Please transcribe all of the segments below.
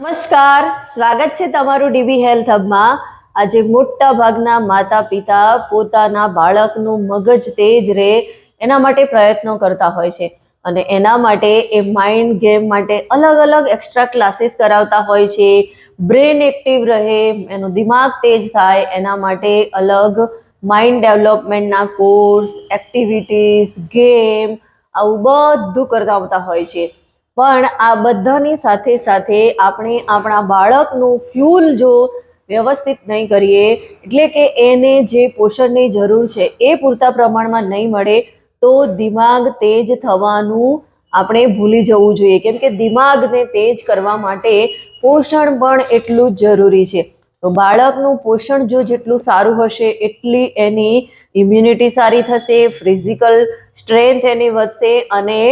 નમસ્કાર, સ્વાગત છે તમારું ડીબી હેલ્થ હબમાં। આજે મોટા ભાગના માતા પિતા પોતાના બાળકનું મગજ તેજ રહે એના માટે પ્રયત્નો કરતા હોય છે અને એના માટે એ માઇન્ડ ગેમ માટે અલગ અલગ એક્સ્ટ્રા ક્લાસીસ કરાવતા હોય છે। બ્રેન એક્ટિવ રહે, એનો દિમાગ તેજ થાય એના માટે અલગ માઇન્ડ ડેવલપમેન્ટના કોર્સ, એક્ટિવિટીઝ, ગેમ આવું બધું કરાવતા હોય છે। પણ આ બધાની સાથે સાથે આપણે આપણા બાળકનું ફ્યુલ જો વ્યવસ્થિત નહીં કરીએ, એટલે કે એને જે પોષણની જરૂર છે એ પૂરતા પ્રમાણમાં નહીં મળે તો દિમાગ તેજ થવાનું આપણે ભૂલી જવું જોઈએ, કેમ કે દિમાગને તેજ કરવા માટે પોષણ પણ એટલું જ જરૂરી છે। તો બાળકનું પોષણ જો જેટલું સારું હશે એટલી એની ઇમ્યુનિટી સારી થશે, ફિઝિકલ સ્ટ્રેન્થ એની વધશે અને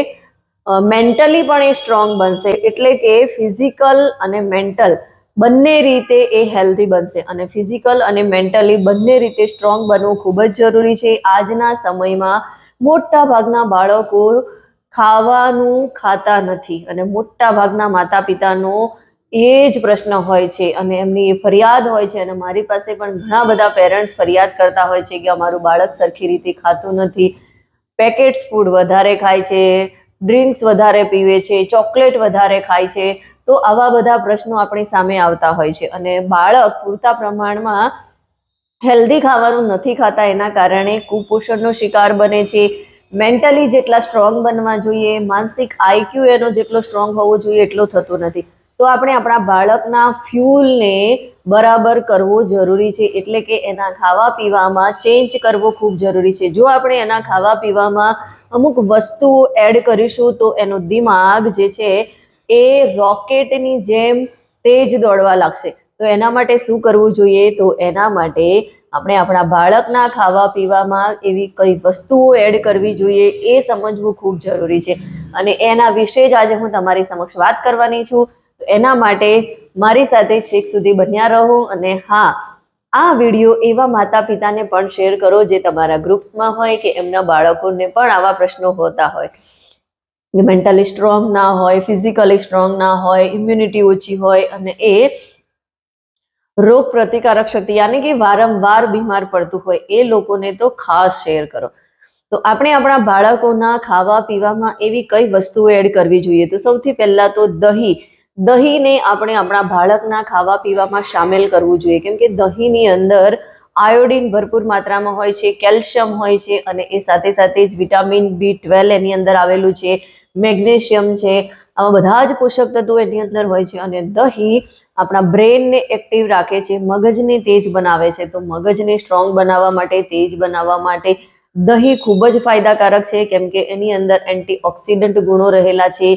મેન્ટલી પણ એ સ્ટ્રોંગ બનશે। એટલે કે ફિઝિકલ અને મેન્ટલ બંને રીતે એ હેલ્ધી બનશે અને ફિઝિકલ અને મેન્ટલી બંને રીતે સ્ટ્રોંગ બનવું ખૂબ જ જરૂરી છે। આજના સમયમાં મોટા ભાગના બાળકો ખાવાનું ખાતા નથી અને મોટા ભાગના માતા પિતાનો એ જ પ્રશ્ન હોય છે અને એમની એ ફરિયાદ હોય છે અને મારી પાસે પણ ઘણા બધા પેરેન્ટ્સ ફરિયાદ કરતા હોય છે કે અમારું બાળક સરખી રીતે ખાતું નથી, પેકેટ્સ ફૂડ વધારે ખાય છે, ડ્રિંક્સ વધારે પીવે છે, ચોકલેટ વધારે ખાય છે। તો આવા બધા પ્રશ્નો આપણી સામે આવતા હોય છે અને બાળક પૂરતા પ્રમાણમાં હેલ્ધી ખાવાનું નથી ખાતા, એના કારણે કુપોષણનો શિકાર બને છે। મેન્ટલી જેટલા સ્ટ્રોંગ બનવા જોઈએ, માનસિક આઈક્યુ એનો જેટલો સ્ટ્રોંગ હોવો જોઈએ એટલો થતો નથી। તો આપણે આપણા બાળકના ફ્યુલને બરાબર કરવો જરૂરી છે, એટલે કે એના ખાવા પીવામાં ચેન્જ કરવો ખૂબ જરૂરી છે। જો આપણે એના ખાવા પીવામાં અમુક વસ્તુઓ એડ કરીશું તો એનો દિમાગ જે છે એ રોકેટની જેમ તેજ દોડવા લાગશે। તો એના માટે શું કરવું જોઈએ? તો એના માટે આપણે આપણા બાળકના ખાવા પીવામાં એવી કઈ વસ્તુઓ એડ કરવી જોઈએ એ સમજવું ખૂબ જરૂરી છે અને એના વિશે જ આજે હું તમારી સમક્ષ વાત કરવાની છું। તો એના માટે મારી સાથે છેક સુધી બન્યા રહો અને હા, આ વિડીયો એવા માતા પિતાને પણ શેર કરો જે તમારા ગ્રુપ્સમાં હોય કે એમના બાળકોને પણ આવા પ્રશ્નો હોતા હોય, મેન્ટલી સ્ટ્રોંગ ના હોય, ફિઝિકલી સ્ટ્રોંગ ના હોય, ઇમ્યુનિટી ઓછી હોય અને એ રોગ પ્રતિકારક શક્તિ યાની કે વારંવાર બીમાર પડતું હોય, એ લોકોને તો ખાસ શેર કરો। તો આપણે આપણા બાળકોના ખાવા પીવામાં એવી કઈ વસ્તુઓ એડ કરવી જોઈએ? તો સૌથી પહેલા તો દહીંને આપણે આપણા બાળકના ખાવા પીવામાં સામેલ કરવું જોઈએ, કેમ કે દહીંની અંદર આયોડિન ભરપૂર માત્રામાં હોય છે, કેલ્શિયમ હોય છે અને એ સાથે સાથે જ વિટામિન B12 એની અંદર આવેલું છે, મેગ્નેશિયમ છે, આવા બધા જ પોષક તત્વો એની અંદર હોય છે અને દહીં આપણા બ્રેનને એક્ટિવ રાખે છે, મગજને તેજ બનાવે છે। તો મગજને સ્ટ્રોંગ બનાવવા માટે, તેજ બનાવવા માટે દહીં ખૂબ જ ફાયદાકારક છે, કેમ કે એની અંદર એન્ટીઓક્સિડન્ટ ગુણો રહેલા છે,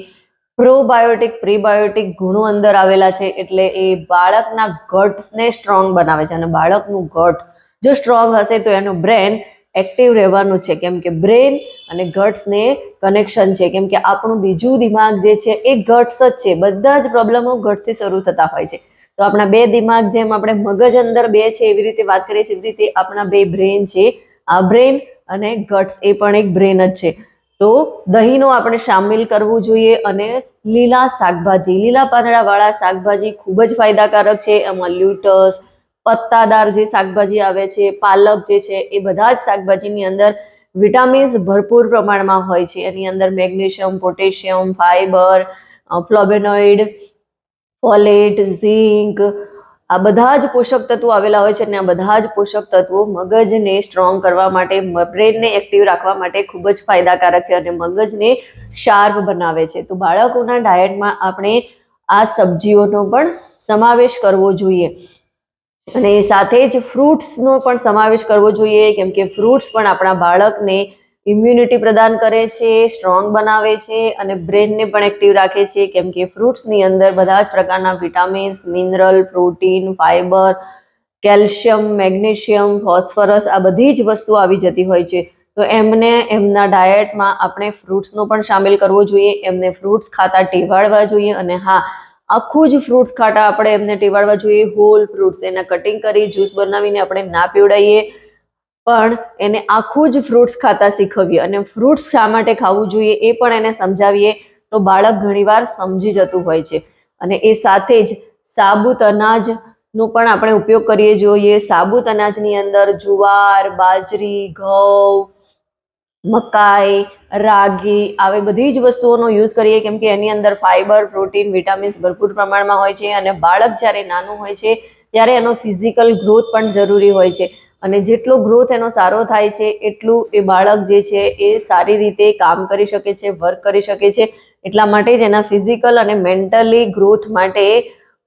પ્રોબાયોટિક, પ્રીબાયોટિક ગુણો અંદર આવેલા છે, એટલે એ બાળકના ગટ્સને સ્ટ્રોંગ બનાવે છે અને બાળકનું ગટ જો સ્ટ્રોંગ હશે તો એનું બ્રેન એક્ટિવ રહેવાનું છે, કેમ કે બ્રેન અને ગટ્સને કનેક્શન છે, કેમ કે આપણું બીજું દિમાગ જે છે એ ગટ્સ જ છે। બધા જ પ્રોબ્લેમો ગટથી શરૂ થતા હોય છે। તો આપણા બે દિમાગ જેમ આપણે મગજ અંદર બે છે એવી રીતે વાત કરીએ છીએ, એવી રીતે આપણા બે બ્રેન છે, આ બ્રેન અને ગટ્સ એ પણ એક બ્રેન જ છે। તો દહીંનો આપણે સામેલ કરવું જોઈએ અને લીલા શાકભાજી, લીલા પાંદડાવાળા શાકભાજી ખૂબ જ ફાયદાકારક છે। એમાં લ્યુટસ, પત્તાદાર જે શાકભાજી આવે છે, પાલક જે છે, એ બધા જ શાકભાજીની અંદર વિટામિન્સ ભરપૂર પ્રમાણમાં હોય છે। એની અંદર magnesium, potassium, fibre, flavonoid, folate, zinc આ બધા જ પોષક તત્વો આવેલા હોય છે અને આ બધા જ પોષક તત્વો મગજને સ્ટ્રોંગ કરવા માટે, બ્રેનને એક્ટિવ રાખવા માટે ખૂબ જ ફાયદાકારક છે અને મગજને શાર્પ બનાવે છે। તો બાળકોના ડાયટમાં આપણે આ સબ્જીઓનો પણ સમાવેશ કરવો જોઈએ અને સાથે જ ફ્રૂટ્સનો પણ સમાવેશ કરવો જોઈએ, કેમ કે ફ્રૂટ્સ પણ આપણા બાળકને ઇમ્યુનિટી પ્રદાન કરે છે, સ્ટ્રોંગ બનાવે છે અને બ્રેનને પણ એક્ટિવ રાખે છે, કેમ કે ફ્રૂટ્સની અંદર બધા જ પ્રકારના vitamins, mineral, protein, fibre, calcium, magnesium, phosphorus આ બધી જ વસ્તુ આવી જતી હોય છે। તો એમને એમના ડાયટમાં આપણે ફ્રૂટ્સનો પણ સામેલ કરવો જોઈએ, એમને ફ્રૂટ્સ ખાતા ટેવાડવા જોઈએ અને હા, આખું જ ફ્રૂટ્સ ખાતા આપણે એમને ટેવાડવા જોઈએ, હોલ ફ્રૂટ્સ, એના કટિંગ કરી જ્યુસ બનાવીને આપણે ના પીવડાવીએ પણ એને આખું જ ફ્રૂટ્સ ખાતા શીખવીએ અને ફ્રૂટ્સ શા માટે ખાવું જોઈએ એ પણ એને સમજાવીએ તો બાળક ઘણીવાર સમજી જતું હોય છે। અને એ સાથે જ સાબુત અનાજનો પણ આપણે ઉપયોગ કરીએ જોઈએ. સાબુત અનાજની અંદર જુવાર, બાજરી, ઘઉં, મકાઈ, રાગી આવી બધી જ વસ્તુઓનો યુઝ કરીએ, કેમ કે એની અંદર ફાઈબર, પ્રોટીન, વિટામિન્સ ભરપૂર પ્રમાણમાં હોય છે. અને બાળક જ્યારે નાનું હોય છે ત્યારે એનો ફિઝિકલ ગ્રોથ પણ જરૂરી હોય છે, અને જેટલો ગ્રોથ એનો સારો થાય છે એટલું એ બાળક જે છે એ સારી રીતે કામ કરી શકે છે, વર્ક કરી શકે છે. એટલા માટે જ એના ફિઝિકલ અને મેન્ટલી ગ્રોથ માટે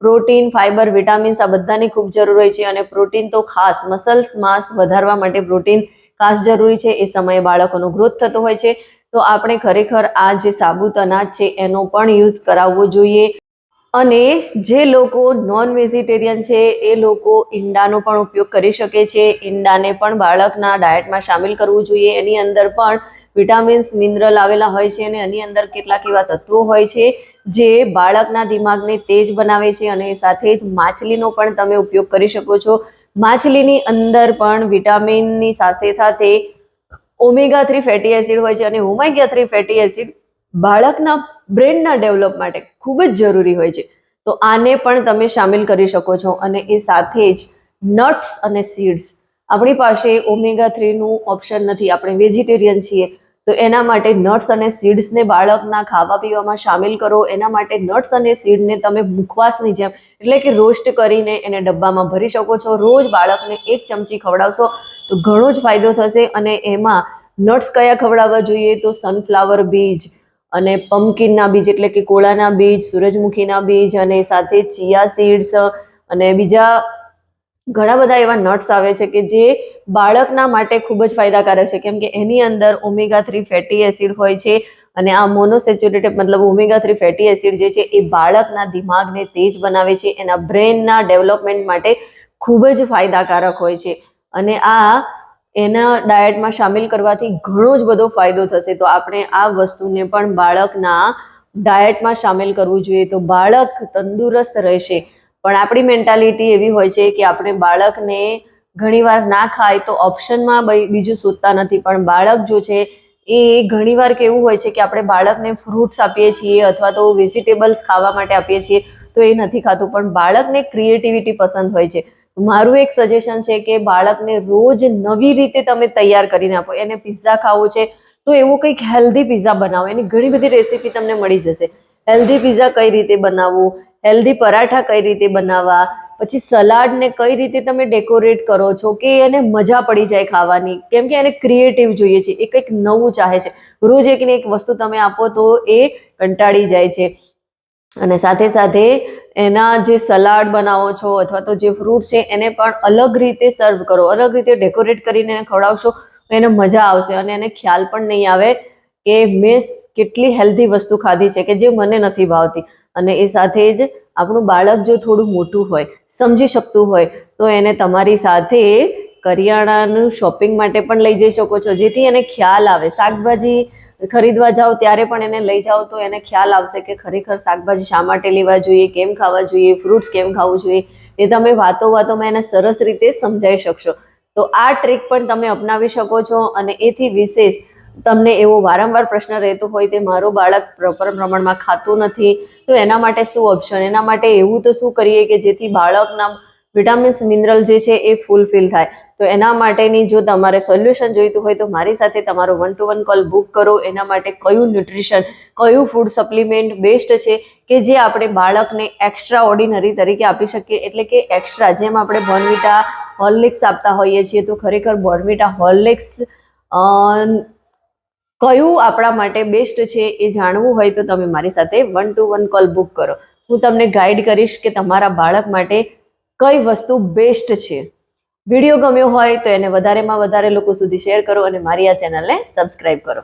પ્રોટીન, ફાઈબર, વિટામિન્સ આ બધાની ખૂબ જરૂર હોય છે. અને પ્રોટીન તો ખાસ મસલ્સ માસ વધારવા માટે પ્રોટીન ખાસ જરૂરી છે. એ સમયે બાળકોનો ગ્રોથ થતો હોય છે. તો આપણે ખરેખર આ જે સાબુત અનાજ છે એનો પણ યુઝ કરાવવો જોઈએ. અને જે લોકો નોન વેજીટેરિયન છે એ લોકો ઈંડાનો પણ ઉપયોગ કરી શકે છે. ઈંડાને પણ બાળકના ડાયટમાં સામેલ કરવું જોઈએ. એની અંદર પણ વિટામિન્સ, મિનરલ આવેલા હોય છે, અને એની અંદર કેટલાક એવા તત્વો હોય છે જે બાળકના દિમાગને તેજ બનાવે છે. અને સાથે જ માછલીનો પણ તમે ઉપયોગ કરી શકો છો. માછલીની અંદર પણ વિટામિનની સાથે સાથે ઓમેગા 3 ફેટી એસિડ હોય છે, અને ઓમેગા 3 ફેટી એસિડ બાળકના બ્રેનના ડેવલપ માટે ખૂબ જ જરૂરી હોય છે. તો આને પણ તમે સામેલ કરી શકો છો. અને એ સાથે જ નટ્સ અને સીડ્સ, આપણી પાસે ઓમેગા 3 નું ઓપ્શન નથી, આપણે વેજીટેરિયન છીએ, તો એના માટે નટ્સ અને સીડ્સને બાળકના ખાવા પીવામાં સામેલ કરો. એના માટે નટ્સ અને સીડને તમે મુખવાસની જેમ એટલે કે રોસ્ટ કરીને એને ડબ્બામાં ભરી શકો છો. રોજ બાળકને 1 ચમચી ખવડાવશો તો ઘણો જ ફાયદો થશે. અને એમાં નટ્સ કયા ખવડાવવા જોઈએ? તો સનફ્લાવર બીજ અને પમ્પકિનના બીજ એટલે કે કોળાના બીજ, સૂરજમુખીના બીજ, અને સાથે ચિયા સીડ્સ અને બીજા ઘણા બધા એવા નટ્સ આવે છે કે જે બાળકના માટે ખૂબ જ ફાયદાકારક છે, કેમ કે એની અંદર ઓમેગા 3 ફેટી એસિડ હોય છે. અને આ મોનોસેચ્યુરેટેડ મતલબ ઓમેગા 3 ફેટી એસિડ જે છે એ બાળકના દિમાગને તેજ બનાવે છે, એના બ્રેનના ડેવલપમેન્ટ માટે ખૂબ જ ફાયદાકારક હોય છે. અને આ એના ડાયટમાં સામેલ કરવાથી ઘણો જ બધો ફાયદો થશે. તો આપણે આ વસ્તુને પણ બાળકના ડાયટમાં સામેલ કરવું જોઈએ, તો બાળક તંદુરસ્ત રહેશે. પણ આપણી મેન્ટાલિટી એવી હોય છે કે આપણે બાળકને ઘણીવાર ના ખાય તો ઓપ્શનમાં બીજું શોધતા નથી. પણ બાળક જો છે એ ઘણીવાર કેવું હોય છે કે આપણે બાળકને ફ્રૂટ્સ આપીએ છીએ અથવા તો વેજીટેબલ્સ ખાવા માટે આપીએ છીએ તો એ નથી ખાતું, પણ બાળકને ક્રિએટિવિટી પસંદ હોય છે. મારું એક સજેશન છે કે બાળકને રોજ નવી રીતે તમે તૈયાર કરીને આપો. એને પિઝા ખાવો છે તો એવું કંઈક હેલ્ધી પિઝા બનાવો. એની ઘણી બધી રેસીપી તમને મળી જશે. હેલ્ધી પિઝા કઈ રીતે બનાવવું, હેલ્ધી પરાઠા કઈ રીતે બનાવવા, પછી સલાડને કઈ રીતે તમે ડેકોરેટ કરો છો કે એને મજા પડી જાય ખાવાની, કેમ કે એને ક્રિએટિવ જોઈએ છે, એ કંઈક નવું ચાહે છે. રોજ એક ને એક વસ્તુ તમે આપો તો એ કંટાળી જાય છે. અને સાથે સાથે એના જે સલાડ બનાવો છો અથવા તો જે ફ્રૂટ છે એને પણ અલગ રીતે સર્વ કરો, અલગ રીતે ડેકોરેટ કરીને એને ખવડાવશો તો એને મજા આવશે. અને એને ખ્યાલ પણ નહીં આવે કે મેં કેટલી હેલ્ધી વસ્તુ ખાધી છે કે જે મને નથી ભાવતી. અને એ સાથે જ આપણું બાળક જો થોડું મોટું હોય, સમજી શકતું હોય, તો એને તમારી સાથે કરિયાણાનું શોપિંગ માટે પણ લઈ જઈ શકો છો, જેથી એને ખ્યાલ આવે. શાકભાજી ખરીદવા જાઓ ત્યારે પણ એને લઈ જાઓ તો એને ખ્યાલ આવશે કે ખરેખર શાકભાજી શા માટે લેવા જોઈએ, કેમ ખાવા જોઈએ, ફ્રૂટ્સ કેમ ખાવું જોઈએ, એ તમે વાતોમાં એને સરસ રીતે સમજાવી શકશો. તો આ ટ્રીક પણ તમે અપનાવી શકો છો. અને એથી વિશેષ તમને એવો વારંવાર પ્રશ્ન રહેતો હોય કે મારું બાળક પ્રોપર પ્રમાણમાં ખાતું નથી, તો એના માટે શું ઓપ્શન? એના માટે એવું તો શું કરીએ કે જેથી બાળકના વિટામિન્સ, મિનરલ જે છે એ ફૂલફિલ થાય? તો એના માટેની જો તમારે સોલ્યુશન જોઈતું હોય તો મારી સાથે તમારો 1-to-1 કોલ બુક કરો. એના માટે કયું ન્યુટ્રિશન, કયું ફૂડ સપ્લિમેન્ટ બેસ્ટ છે કે જે આપણે બાળકને એક્સ્ટ્રા ઓર્ડિનરી તરીકે આપી શકીએ, એટલે કે એક્સ્ટ્રા જેમ આપણે બોર્નવિટા, હોર્લિક્સ આપતા હોઈએ છીએ, તો ખરેખર બોર્નવિટા, હોર્લિક્સ કયું આપણા માટે બેસ્ટ છે એ જાણવું હોય તો તમે મારી સાથે 1-to-1 કોલ બુક કરો. હું તમને ગાઈડ કરીશ કે તમારા બાળક માટે કઈ વસ્તુ બેસ્ટ છે. વિડીયો ગમ્યો હોય તો એને વધારેમાં વધારે લોકો સુધી શેર કરો અને મારી આ ચેનલને સબસ્ક્રાઈબ કરો.